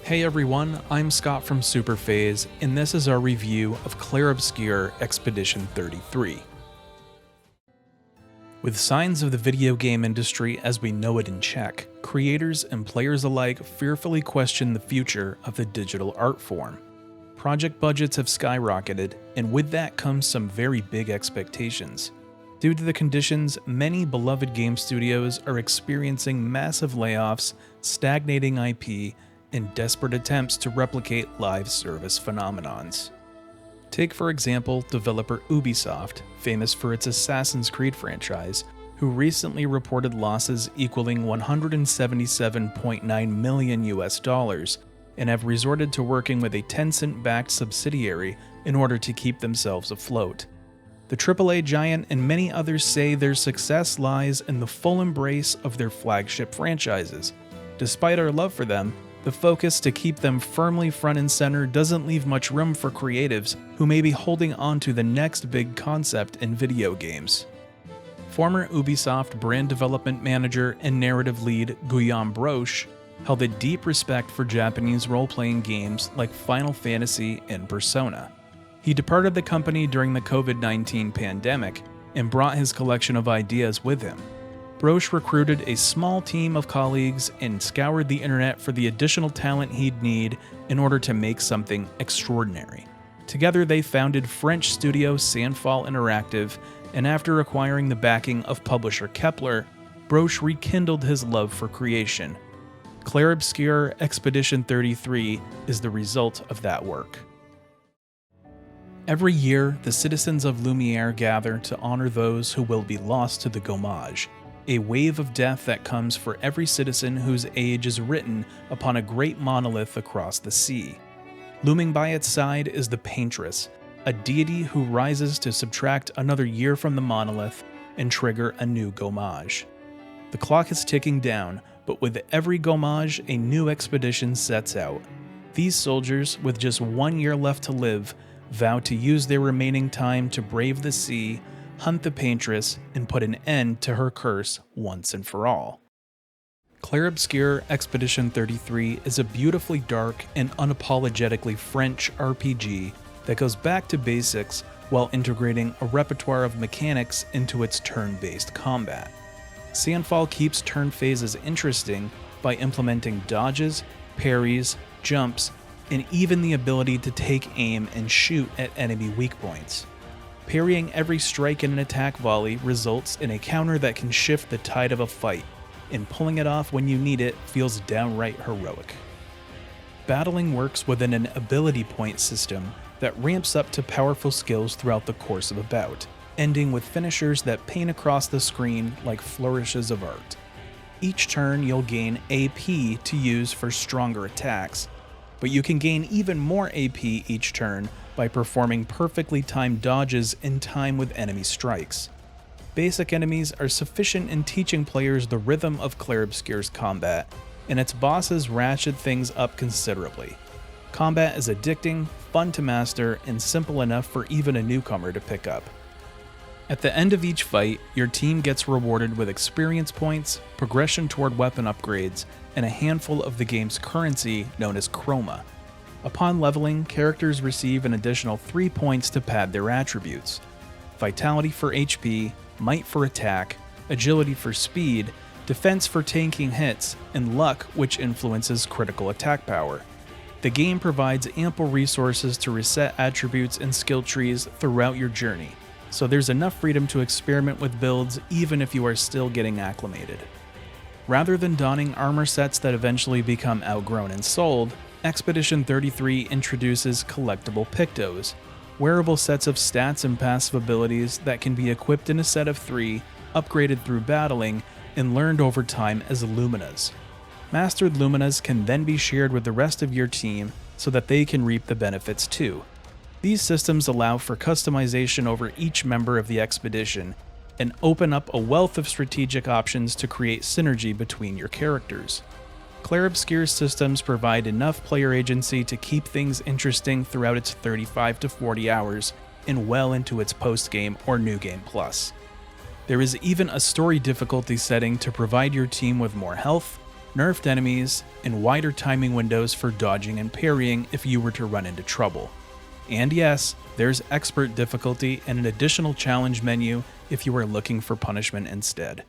Hey everyone, I'm Scott from Superphase, and this is our review of Clair Obscur Expedition 33. With signs of the video game industry as we know it in check, creators and players alike fearfully question the future of the digital art form. Project budgets have skyrocketed, and with that comes some very big expectations. Due to the conditions, many beloved game studios are experiencing massive layoffs, stagnating IP, and desperate attempts to replicate live service phenomenons. Take for example developer Ubisoft, famous for its Assassin's Creed franchise, who recently reported losses equaling $177.9 million and have resorted to working with a Tencent-backed subsidiary in order to keep themselves afloat. The AAA giant and many others say their success lies in the full embrace of their flagship franchises. Despite our love for them, the focus to keep them firmly front and center doesn't leave much room for creatives who may be holding on to the next big concept in video games. Former Ubisoft brand development manager and narrative lead Guillaume Broche held a deep respect for Japanese role-playing games like Final Fantasy and Persona. He departed the company during the COVID-19 pandemic and brought his collection of ideas with him. Broche recruited a small team of colleagues and scoured the internet for the additional talent he'd need in order to make something extraordinary. Together they founded French studio Sandfall Interactive, and after acquiring the backing of publisher Kepler, Broche rekindled his love for creation. Clair Obscur Expedition 33 is the result of that work. Every year, the citizens of Lumiere gather to honor those who will be lost to the Gommage, a wave of death that comes for every citizen whose age is written upon a great monolith across the sea. Looming by its side is the Paintress, a deity who rises to subtract another year from the monolith and trigger a new Gommage. The clock is ticking down, but with every Gommage, a new expedition sets out. These soldiers, with just 1 year left to live, vow to use their remaining time to brave the sea, hunt the Paintress, and put an end to her curse once and for all. Clair Obscur Expedition 33 is a beautifully dark and unapologetically French RPG that goes back to basics while integrating a repertoire of mechanics into its turn-based combat. Sandfall keeps turn phases interesting by implementing dodges, parries, jumps, and even the ability to take aim and shoot at enemy weak points. Parrying every strike in an attack volley results in a counter that can shift the tide of a fight, and pulling it off when you need it feels downright heroic. Battling works within an ability point system that ramps up to powerful skills throughout the course of a bout, ending with finishers that paint across the screen like flourishes of art. Each turn you'll gain AP to use for stronger attacks, but you can gain even more AP each turn by performing perfectly timed dodges in time with enemy strikes. Basic enemies are sufficient in teaching players the rhythm of Clair Obscur's combat, and its bosses ratchet things up considerably. Combat is addicting, fun to master, and simple enough for even a newcomer to pick up. At the end of each fight, your team gets rewarded with experience points, progression toward weapon upgrades, and a handful of the game's currency known as chroma. Upon leveling, characters receive an additional 3 points to pad their attributes: Vitality for HP, Might for attack, Agility for speed, Defense for tanking hits, and Luck, which influences critical attack power. The game provides ample resources to reset attributes and skill trees throughout your journey, so there's enough freedom to experiment with builds even if you are still getting acclimated. Rather than donning armor sets that eventually become outgrown and sold, Expedition 33 introduces collectible Pictos, wearable sets of stats and passive abilities that can be equipped in a set of 3, upgraded through battling, and learned over time as Luminas. Mastered Luminas can then be shared with the rest of your team so that they can reap the benefits too. These systems allow for customization over each member of the expedition and open up a wealth of strategic options to create synergy between your characters. Clair Obscur's systems provide enough player agency to keep things interesting throughout its 35 to 40 hours and well into its post-game or New Game Plus. There is even a story difficulty setting to provide your team with more health, nerfed enemies, and wider timing windows for dodging and parrying if you were to run into trouble. And yes, there's expert difficulty and an additional challenge menu if you are looking for punishment instead.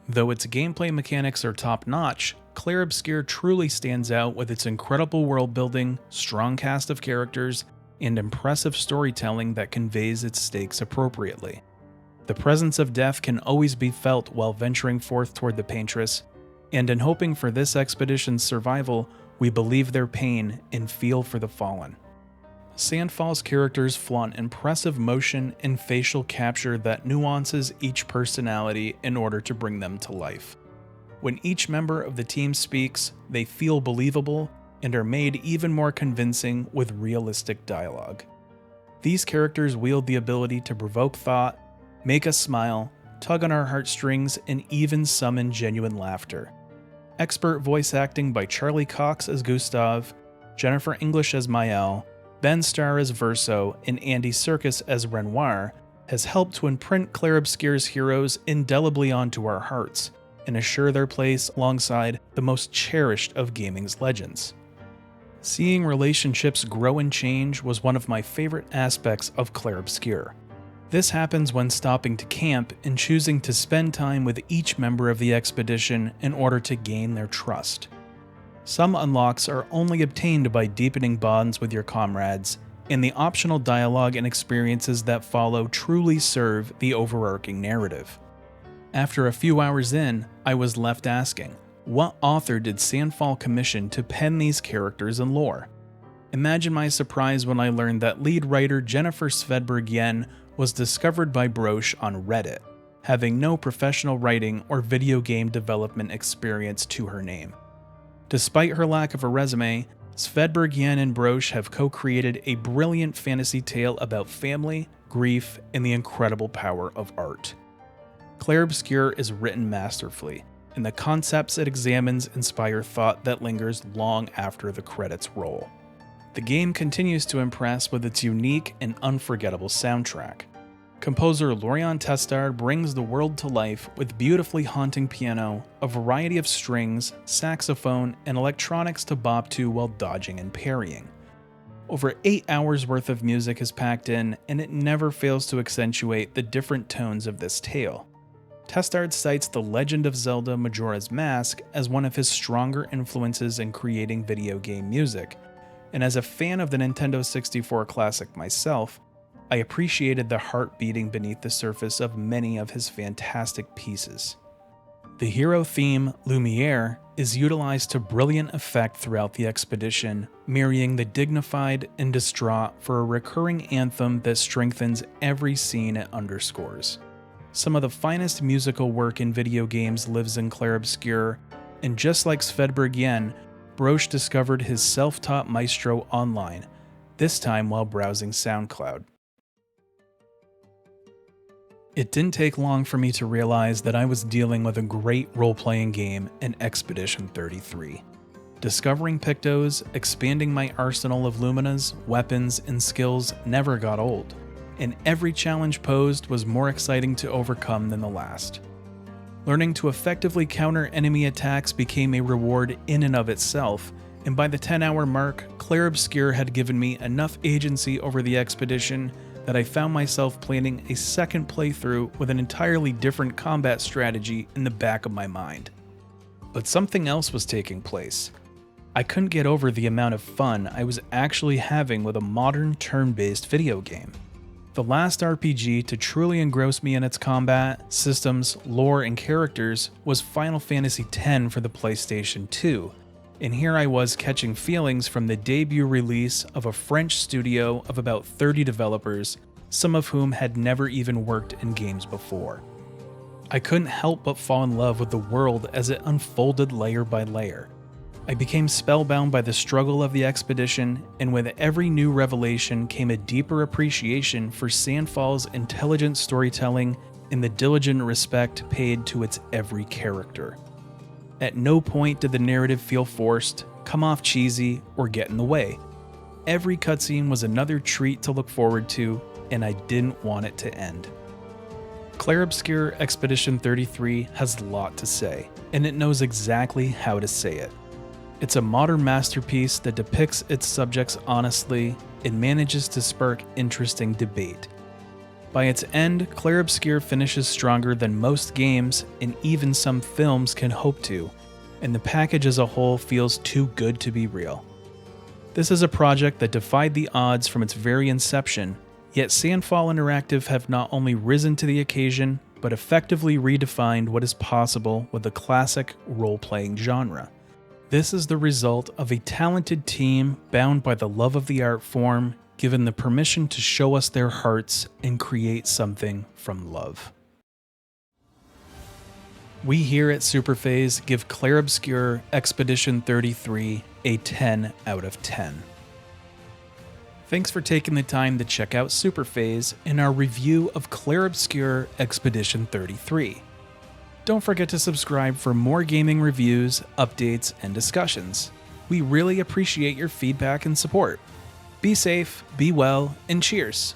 Though its gameplay mechanics are top-notch, Clair Obscur truly stands out with its incredible world building, strong cast of characters, and impressive storytelling that conveys its stakes appropriately. The presence of death can always be felt while venturing forth toward the Paintress, and in hoping for this expedition's survival, we believe their pain and feel for the fallen. Sandfall's characters flaunt impressive motion and facial capture that nuances each personality in order to bring them to life. When each member of the team speaks, they feel believable and are made even more convincing with realistic dialogue. These characters wield the ability to provoke thought, make us smile, tug on our heartstrings, and even summon genuine laughter. Expert voice acting by Charlie Cox as Gustav, Jennifer English as Mael, Ben Starr as Verso, and Andy Serkis as Renoir has helped to imprint Clair Obscur's heroes indelibly onto our hearts and assure their place alongside the most cherished of gaming's legends. Seeing relationships grow and change was one of my favorite aspects of Clair Obscur. This happens when stopping to camp and choosing to spend time with each member of the expedition in order to gain their trust. Some unlocks are only obtained by deepening bonds with your comrades, and the optional dialogue and experiences that follow truly serve the overarching narrative. After a few hours in, I was left asking, what author did Sandfall commission to pen these characters and lore? Imagine my surprise when I learned that lead writer Jennifer Svedberg-Yen was discovered by Broche on Reddit, having no professional writing or video game development experience to her name. Despite her lack of a resume, Svedberg-Yen and Broche have co-created a brilliant fantasy tale about family, grief, and the incredible power of art. Clair Obscur is written masterfully, and the concepts it examines inspire thought that lingers long after the credits roll. The game continues to impress with its unique and unforgettable soundtrack. Composer Lorian Testard brings the world to life with beautifully haunting piano, a variety of strings, saxophone, and electronics to bop to while dodging and parrying. Over 8 hours worth of music is packed in, and it never fails to accentuate the different tones of this tale. Testard cites The Legend of Zelda Majora's Mask as one of his stronger influences in creating video game music, and as a fan of the Nintendo 64 classic myself, I appreciated the heart beating beneath the surface of many of his fantastic pieces. The hero theme, Lumiere, is utilized to brilliant effect throughout the expedition, marrying the dignified and distraught for a recurring anthem that strengthens every scene it underscores. Some of the finest musical work in video games lives in Clair Obscur, and just like Svedberg-Yen, Broche discovered his self-taught maestro online, this time while browsing SoundCloud. It didn't take long for me to realize that I was dealing with a great role-playing game in Expedition 33. Discovering Pictos, expanding my arsenal of luminas, weapons, and skills never got old, and every challenge posed was more exciting to overcome than the last. Learning to effectively counter enemy attacks became a reward in and of itself, and by the 10-hour mark, Clair Obscur had given me enough agency over the expedition that I found myself planning a second playthrough with an entirely different combat strategy in the back of my mind. But something else was taking place. I couldn't get over the amount of fun I was actually having with a modern turn-based video game. The last RPG to truly engross me in its combat, systems, lore, and characters was Final Fantasy X for the PlayStation 2, and here I was catching feelings from the debut release of a French studio of about 30 developers, some of whom had never even worked in games before. I couldn't help but fall in love with the world as it unfolded layer by layer. I became spellbound by the struggle of the expedition, and with every new revelation came a deeper appreciation for Sandfall's intelligent storytelling and the diligent respect paid to its every character. At no point did the narrative feel forced, come off cheesy, or get in the way. Every cutscene was another treat to look forward to, and I didn't want it to end. Clair Obscur Expedition 33 has a lot to say, and it knows exactly how to say it. It's a modern masterpiece that depicts its subjects honestly and manages to spark interesting debate. By its end, Clair Obscur finishes stronger than most games and even some films can hope to, and the package as a whole feels too good to be real. This is a project that defied the odds from its very inception, yet Sandfall Interactive have not only risen to the occasion, but effectively redefined what is possible with the classic role-playing genre. This is the result of a talented team bound by the love of the art form, given the permission to show us their hearts and create something from love. We here at Superphase give Clair Obscur Expedition 33 a 10 out of 10. Thanks for taking the time to check out Superphase in our review of Clair Obscur Expedition 33. Don't forget to subscribe for more gaming reviews, updates, and discussions. We really appreciate your feedback and support. Be safe, be well, and cheers!